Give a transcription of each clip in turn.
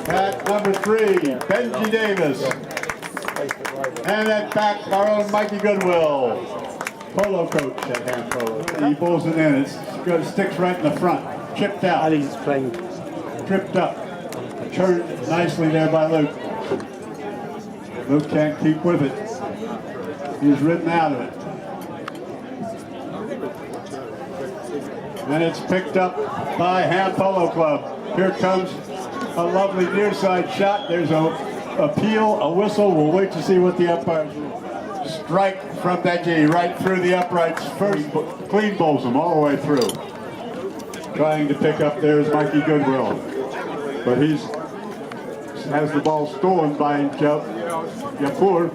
At number 3, Benji Davis. And at back, our own Mikey Goodwill, polo coach at hand polo. He pulls it in. It's good, sticks right in the front. Chipped out. Ali's playing. Tripped up. Turned nicely there by Luke. Luke can't keep with it. He's ridden out of it. And it's picked up by Ham Polo Club. Here comes a lovely near side shot. There's a appeal, a whistle. We'll wait to see what the umpires will strike from Benji right through the uprights. First, clean bowls them all the way through. Trying to pick up there is Mikey Goodwill. But has the ball stolen by Kapoor.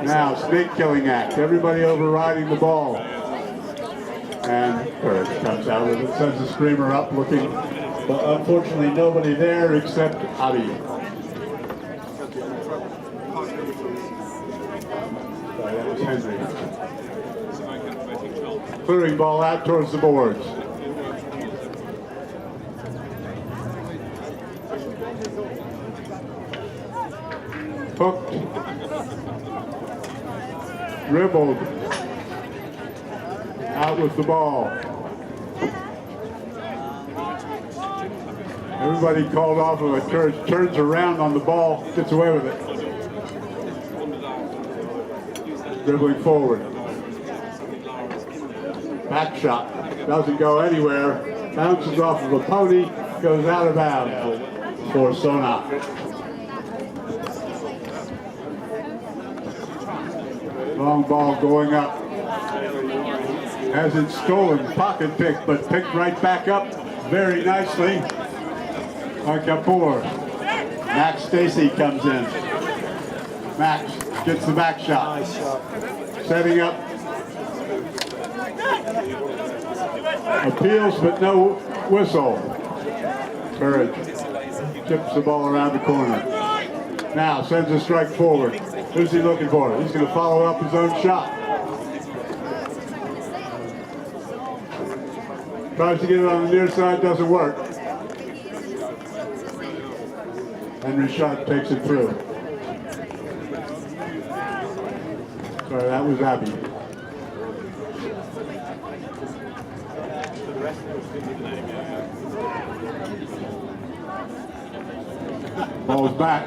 Now, snake killing act. Everybody overriding the ball. And Courage comes out with it, sends the screamer up looking, but unfortunately nobody there except Abi. Sorry, that was Henry. Clearing ball out towards the boards. Hooked. Dribbled. Out with the ball. Everybody called off of it. Courage turns around on the ball, gets away with it. Dribbling forward. Back shot. Doesn't go anywhere. Bounces off of a pony, goes out of bounds for Sona. Long ball going up. Has it stolen, pocket pick, but picked right back up very nicely by Kapoor. Max Stacy comes in. Max gets the back shot. Nice shot. Setting up. Appeals, but no whistle. Courage chips the ball around the corner. Now sends a strike forward. Who's he looking for? He's going to follow up his own shot. Tries to get it on the near side, doesn't work. Henry Sharp takes it through. Sorry, that was Abby. Ball's back.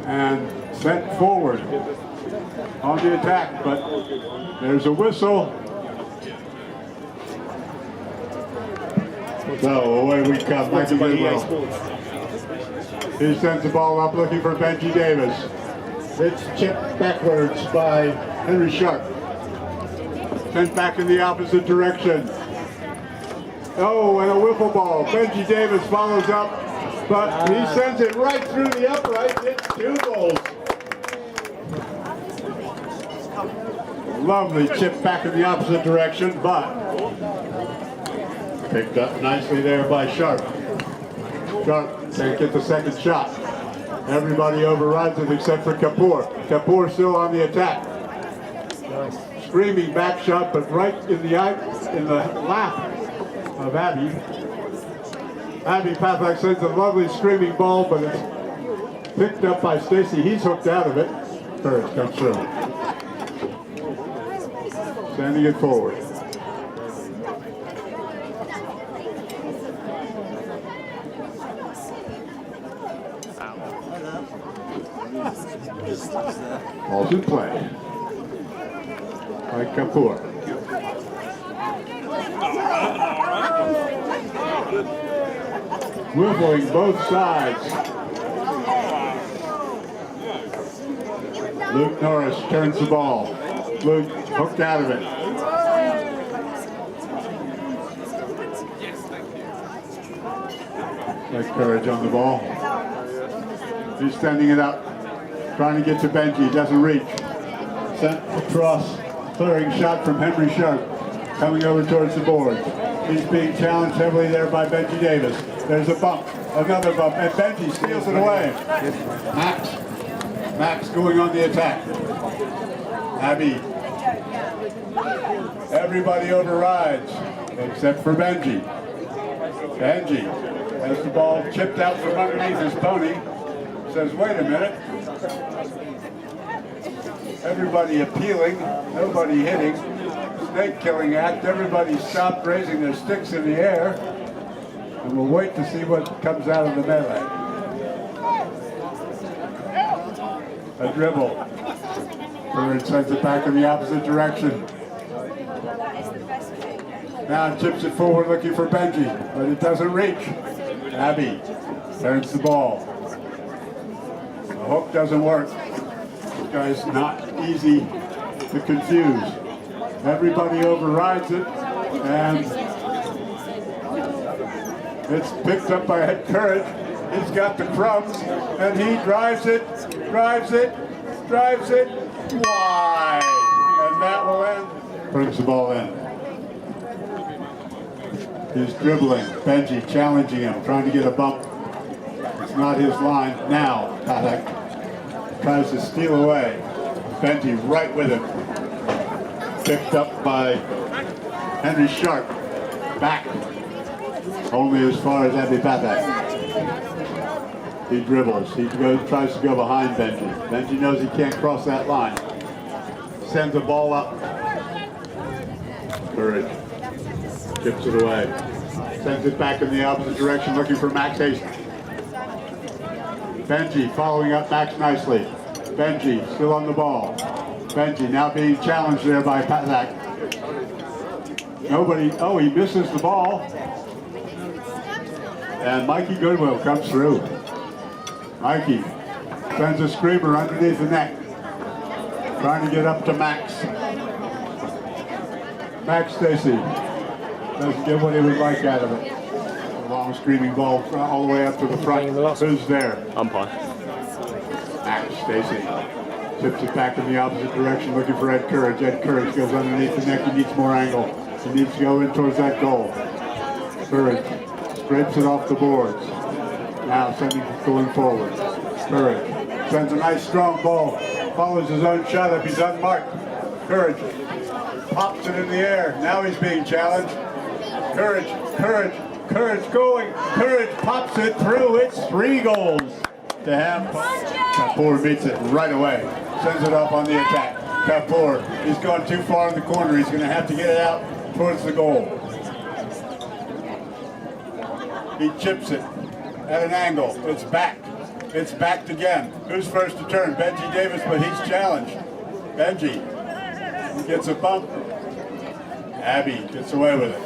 And set forward on the attack, but there's a whistle. So away we come. Mikey Goodwill. He sends the ball up looking for Benji Davis. It's chipped backwards by Henry Sharp. Sent back in the opposite direction. Oh, and a wiffle ball. Benji Davis follows up, but he sends it right through the upright. It's 2 balls. Lovely chip back in the opposite direction, but picked up nicely there by Sharp. Sharp can't get the second shot. Everybody overrides it except for Kapoor. Kapoor still on the attack. Nice. Screaming back shot, but right in the lap of Abby. Abby Pathak sends a lovely screaming ball, but it's picked up by Stacy. He's hooked out of it. Courage comes through. Sending it forward. Ball's in play by Kapoor. Wiffling both sides. Luke Norris turns the ball. Luke hooked out of it. Like Courage on the ball. He's sending it up. Trying to get to Benji, doesn't reach. Sent across, clearing shot from Henry Sharp, coming over towards the board. He's being challenged heavily there by Benji Davis. There's a bump, another bump, and Benji steals it away. Max going on the attack. Abby Everybody overrides, except for Benji. Benji has the ball chipped out from underneath his pony. Says, wait a minute. Everybody appealing, nobody hitting. Snake killing act. Everybody stopped raising their sticks in the air. And we'll wait to see what comes out of the melee. A dribble. Bird sends it back in the opposite direction. Now chips it forward looking for Benji, but it doesn't reach. Abby turns the ball. The hook doesn't work. This guy's not easy to confuse. Everybody overrides it, and it's picked up by Head Courage. He's got the crumbs, and he drives it, wide. And that will end. Brings the ball in. He's dribbling. Benji challenging him, trying to get a bump. It's not his line. Now, Patak tries to steal away. Benji right with him. Picked up by Henry Sharp. Back. Only as far as Abby Patak. He dribbles. He tries to go behind Benji. Benji knows he can't cross that line. Sends the ball up. Courage. Chips it away. Sends it back in the opposite direction, looking for Max Hastings. Benji following up Max nicely. Benji still on the ball. Benji now being challenged there by Patak. Nobody, oh, he misses the ball. And Mikey Goodwill comes through. Mikey sends a screamer underneath the neck. Trying to get up to Max. Max Stacy doesn't get what he would like out of it. A long screaming ball all the way up to the front. Who's there? Umpire. Max Stacy tips it back in the opposite direction, looking for Ed Courage. Ed Courage goes underneath the neck. He needs more angle. He needs to go in towards that goal. Courage scrapes it off the boards. Now sending it going forward. Courage sends a nice strong ball. Follows his own shot up. He's unmarked. Courage pops it in the air. Now he's being challenged. Courage going. Courage pops it through. It's 3 goals to have. Kapoor beats it right away. Sends it up on the attack. Kapoor, he's gone too far in the corner. He's going to have to get it out towards the goal. He chips it at an angle. It's back. It's backed again. Who's first to turn? Benji Davis, but he's challenged. Benji gets a bump. Abby gets away with it.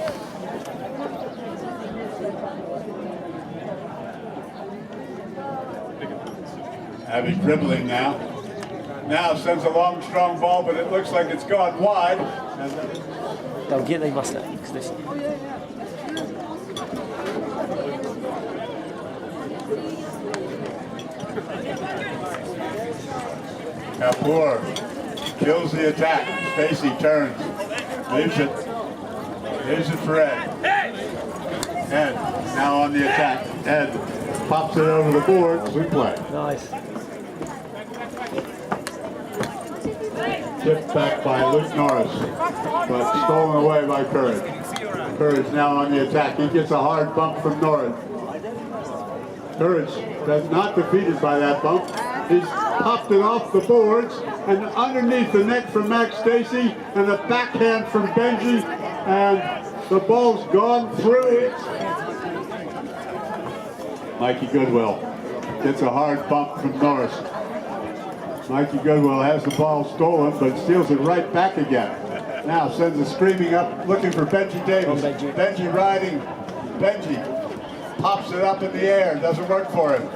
Abby dribbling now. Now sends a long, strong ball, but it looks like it's gone wide. They'll get they must have. Kapoor kills the attack. Stacy turns. Leaves it for Ed. Ed now on the attack. Ed pops it over the board. We play. Nice. Tipped back by Luke Norris, but stolen away by Courage. Courage now on the attack. He gets a hard bump from Norris. Courage that's not defeated by that bump. He's popped it off the boards and underneath the neck from Max Stacy and a backhand from Benji, and the ball's gone through it. Mikey Goodwill gets a hard bump from Norris. Mikey Goodwill has the ball stolen, but steals it right back again. Now sends a screaming up, looking for Benji Davis. Benji riding. Benji pops it up in the air. Doesn't work for him.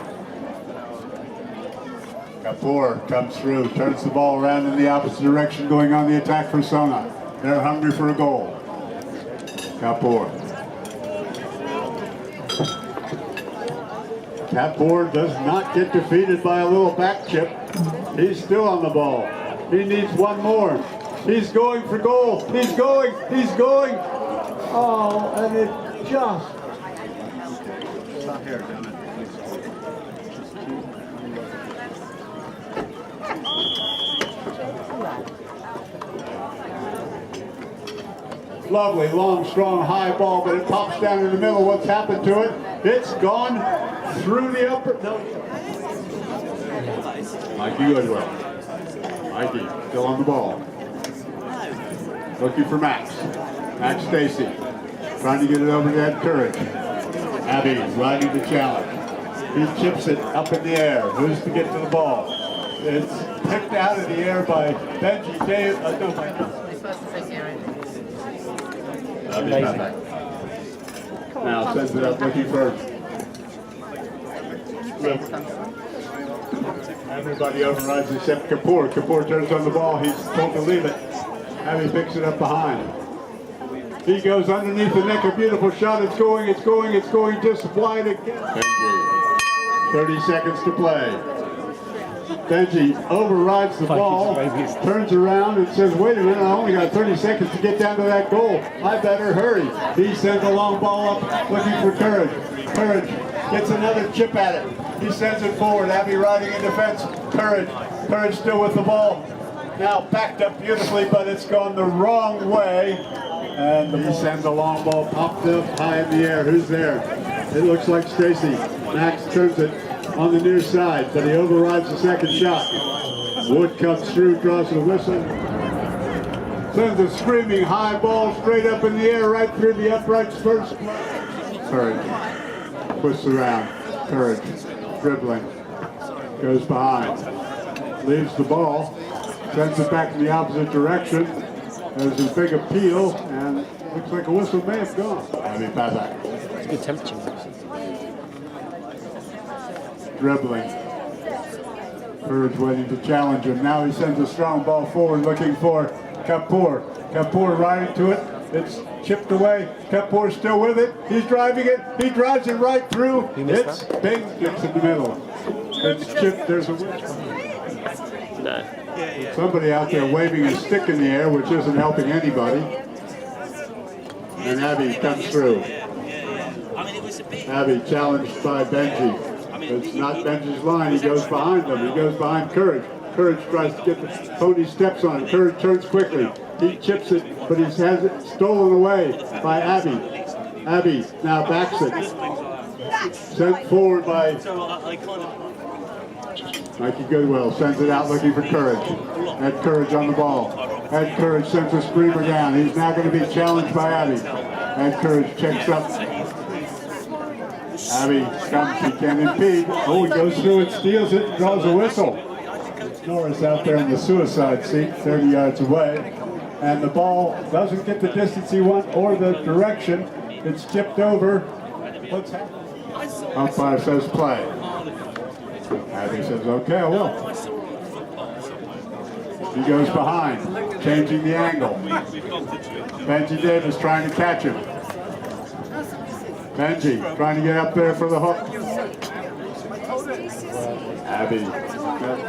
Kapoor comes through, turns the ball around in the opposite direction, going on the attack for Sona. They're hungry for a goal. Kapoor. Kapoor does not get defeated by a little back chip. He's still on the ball. He needs one more. He's going for goal. He's going. Oh, and it just. It's not here, damn it. Lovely, long, strong, high ball, but it pops down in the middle. What's happened to it? It's gone through the upper. No. Mikey Goodwill. Mikey still on the ball. Looking for Max. Max Stacy. Trying to get it over to Ed Courage. Abby riding the challenge. He chips it up in the air. Who's to get to the ball? It's picked out of the air by Benji Dave. Now sends it up looking for. Everybody overrides except Kapoor. Kapoor turns on the ball. He's told to leave it. Abby picks it up behind. He goes underneath the neck. A beautiful shot. It's going. Just wide again. Benji. 30 seconds to play. Benji overrides the ball, turns around and says, wait a minute, I only got 30 seconds to get down to that goal. I better hurry. He sends a long ball up looking for Courage. Courage gets another chip at it. He sends it forward. Abby riding in defense. Courage. Courage still with the ball. Now backed up beautifully, but it's gone the wrong way. And he sends a long ball popped up high in the air. Who's there? It looks like Stacy. Max turns it on the near side, but he overrides the second shot. Wood comes through, draws a whistle. Sends a screaming high ball straight up in the air, right through the uprights first. Courage. Twists around. Courage. Dribbling. Goes behind. Leaves the ball. Sends it back in the opposite direction. There's a big appeal, and looks like a whistle may have gone. Abby Pazak. It's a good temperature. Dribbling. Courage waiting to challenge him. Now he sends a strong ball forward looking for Kapoor. Kapoor riding to it. It's chipped away. Kapoor still with it. He's driving it. He drives it right through. It's big. Gets in the middle. It's chipped. There's a whistle. No. Somebody out there waving a stick in the air, which isn't helping anybody. And Abby comes through. Abby challenged by Benji. It's not Benji's line. He goes behind them. He goes behind Courage. Courage tries to get the Cody steps on it. Courage turns quickly. He chips it, but he has it stolen away by Abby. Abby now backs it. Sent forward by Mikey Goodwill. Sends it out looking for Courage. Ed Courage on the ball. Ed Courage sends a screamer down. He's now going to be challenged by Abby. Ed Courage checks up. Abby comes, he can't impede. Oh, he goes through it, steals it, draws a whistle. Norris out there in the suicide seat, 30 yards away. And the ball doesn't get the distance he wants or the direction. It's tipped over. What's happening? Umpire says play. Abby says, okay, I will. He goes behind, changing the angle. Benji Davis trying to catch him. Benji trying to get up there for the hook. Abby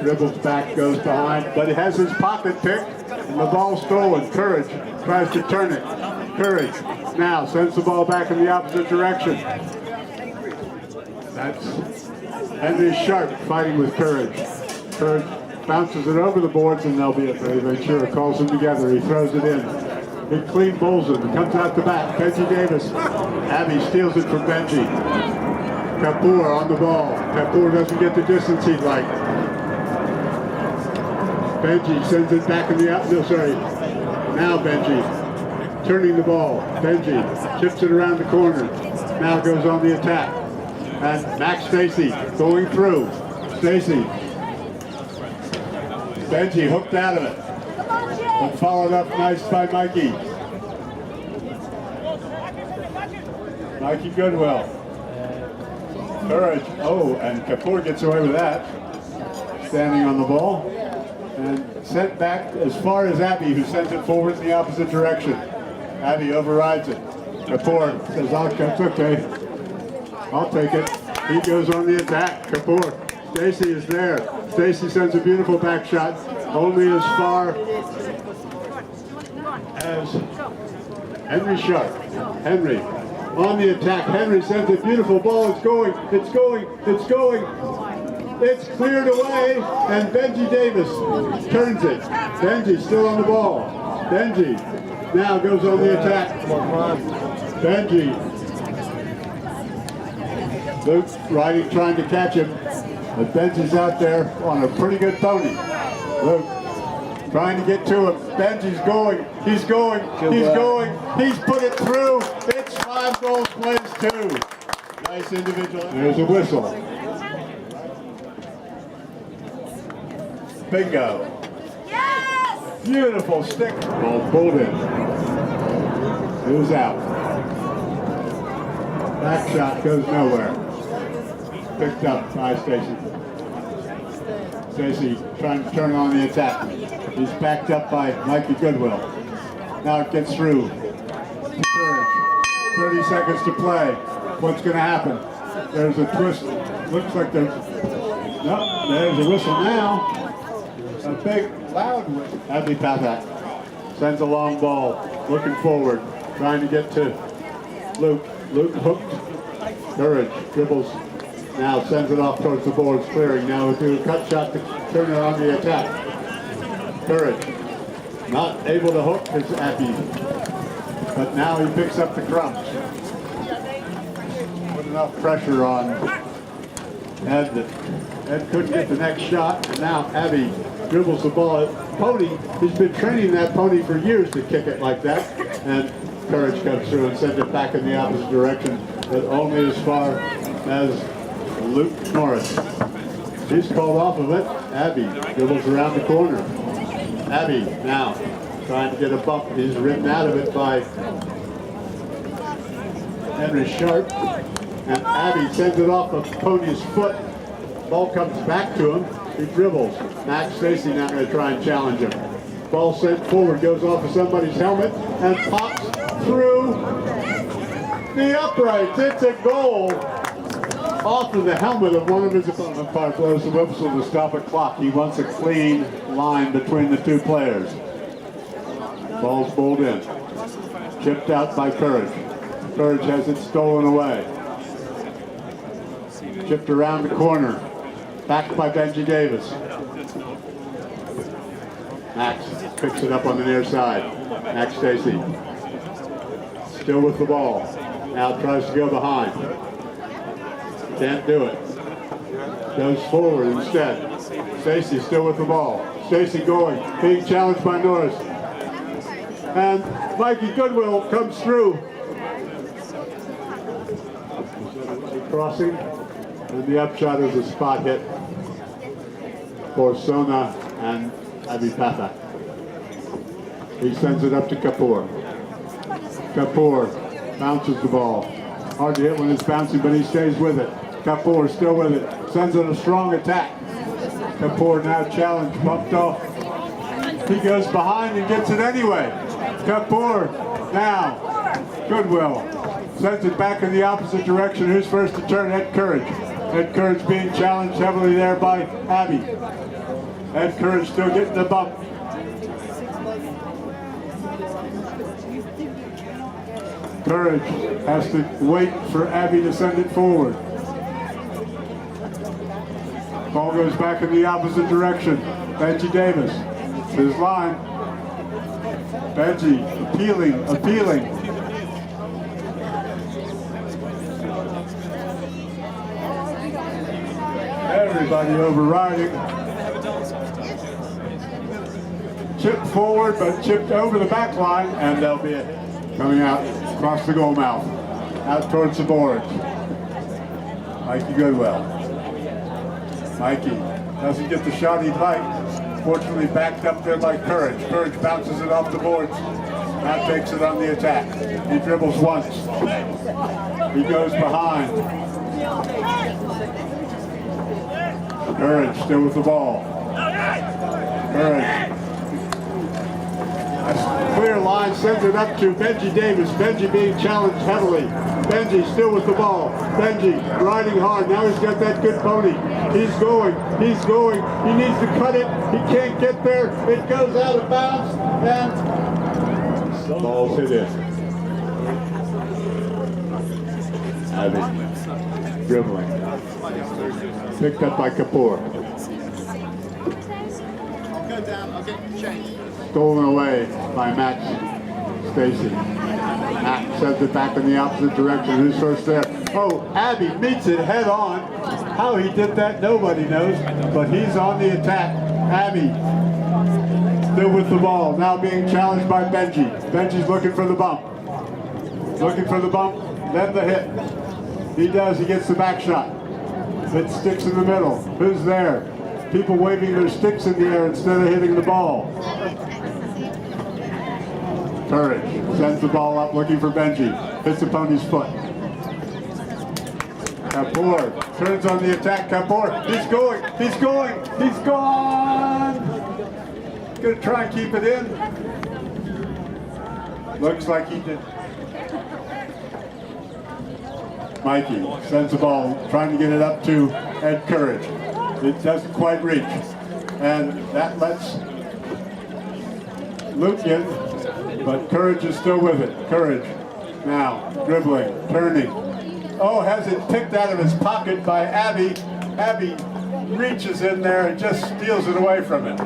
dribbles back, goes behind, but he has his pocket picked, and the ball stolen. Courage tries to turn it. Courage now sends the ball back in the opposite direction. That's Henry Sharp fighting with Courage. Courage bounces it over the boards, and they'll be a Barry Ventura calls them together. He throws it in. He clean bowls it. Comes out the back. Benji Davis. Abby steals it from Benji. Kapoor on the ball. Kapoor doesn't get the distance he'd like. Benji sends it back in the out. No, sorry. Now Benji turning the ball. Benji chips it around the corner. Now goes on the attack. And Max Stacy going through. Stacy. Benji hooked out of it. But followed up nice by Mikey. Mikey Goodwill. Courage. Oh, and Kapoor gets away with that. Standing on the ball. And sent back as far as Abby, who sends it forward in the opposite direction. Abby overrides it. Kapoor says, it's okay. I'll take it. He goes on the attack. Kapoor. Stacy is there. Stacy sends a beautiful back shot. Only as far as Henry Sharp. Henry on the attack. Henry sends a beautiful ball. It's going. It's going. It's going. It's cleared away, and Benji Davis turns it. Benji still on the ball. Benji now goes on the attack. Benji. Luke riding, trying to catch him. But Benji's out there on a pretty good pony. Luke trying to get to him. Benji's going. He's going. He's going. He's put it through. It's 5 goals, plays 2. Nice individual. There's a whistle. Bingo. Yes! Beautiful stick. Ball pulled in. It was out. Back shot goes nowhere. Picked up by Stacy. Stacy trying to turn on the attack. He's backed up by Mikey Goodwill. Now it gets through. Courage. 30 seconds to play. What's going to happen? There's a twist. Looks like there's... Nope, there's a whistle now. A big, loud whistle. Abby Pathak sends a long ball. Looking forward. Trying to get to Luke. Luke hooked. Courage dribbles. Now sends it off towards the boards, clearing. Now we'll do a cut shot to turn it on the attack. Courage. Not able to hook his Abby. But now he picks up the crumbs. Put enough pressure on Ed that Ed couldn't get the next shot. And now Abby dribbles the ball. Pony, he's been training that pony for years to kick it like that. And Courage comes through and sends it back in the opposite direction, but only as far as Luke Norris. He's called off of it. Abby dribbles around the corner. Abby now trying to get a bump. He's ridden out of it by Henry Sharp. And Abby sends it off of Pony's foot. Ball comes back to him. He dribbles. Max Stacy now going to try and challenge him. Ball sent forward, goes off of somebody's helmet and pops through the uprights. It's a goal off of the helmet of one of his opponents. Umpire blows the whistle to stop a clock. He wants a clean line between the two players. Ball's bowled in. Chipped out by Courage. Courage has it stolen away. Chipped around the corner. Backed by Benji Davis. Max picks it up on the near side. Max Stacy. Still with the ball. Now tries to go behind. Can't do it. Goes forward instead. Stacy still with the ball. Stacy going. Being challenged by Norris. And Mikey Goodwill comes through. Crossing. And the upshot is a spot hit for Sona and Abhi Pathak. He sends it up to Kapoor. Kapoor bounces the ball. Hard to hit when it's bouncing, but he stays with it. Kapoor still with it. Sends it a strong attack. Kapoor now challenged, bumped off. He goes behind and gets it anyway. Kapoor now. Goodwill. Sends it back in the opposite direction. Who's first to turn? Ed Courage. Ed Courage being challenged heavily there by Abby. Ed Courage still getting the bump. Courage has to wait for Abby to send it forward. Ball goes back in the opposite direction. Benji Davis. His line. Benji appealing. Everybody overriding. Chipped forward, but chipped over the back line, and there'll be a hit coming out across the goal mouth, out towards the boards. Mikey Goodwill. Mikey doesn't get the shot he'd like. Fortunately backed up there by Courage. Courage bounces it off the boards. Now takes it on the attack. He dribbles once. He goes behind. Courage still with the ball. Courage. A clear line sends it up to Benji Davis. Benji being challenged heavily. Benji still with the ball. Benji riding hard. Now he's got that good pony. He's going. He needs to cut it. He can't get there. It goes out of bounds and the ball's hit in. Abby dribbling. Picked up by Kapoor. Stolen away by Max Stacy. Matt sends it back in the opposite direction. Who's first there? Oh, Abby meets it head on. How he did that, nobody knows, but he's on the attack. Abby still with the ball, now being challenged by Benji. Benji's looking for the bump. Looking for the bump, then the hit. He does, he gets the back shot. It sticks in the middle. Who's there? People waving their sticks in the air instead of hitting the ball. Courage sends the ball up looking for Benji. Hits the pony's foot. Kapoor turns on the attack. Kapoor, he's going, he's going, he's gone! Gonna try and keep it in. Looks like he did. Mikey sends the ball, trying to get it up to Ed Courage. It doesn't quite reach. And that lets Luke in, but Courage is still with it. Courage now dribbling, turning. Oh, has it picked out of his pocket by Abby. Abby reaches in there and just steals it away from him.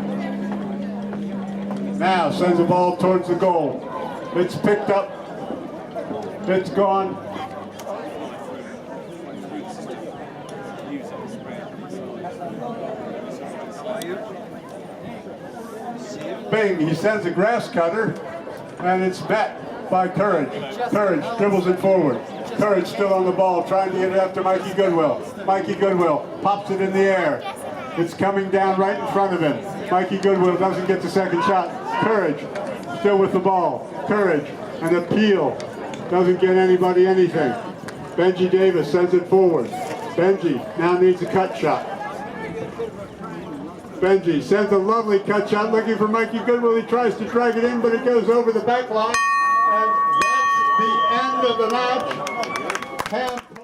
Now sends the ball towards the goal. It's picked up. It's gone. Bing, he sends a grass cutter, and it's met by Courage. Courage dribbles it forward. Courage still on the ball, trying to get it up to Mikey Goodwill. Mikey Goodwill pops it in the air. It's coming down right in front of him. Mikey Goodwill doesn't get the second shot. Courage still with the ball. Courage, an appeal. Doesn't get anybody anything. Benji Davis sends it forward. Benji now needs a cut shot. Benji sends a lovely cut shot looking for Mikey Goodwill. He tries to drag it in, but it goes over the back line. And that's the end of the match.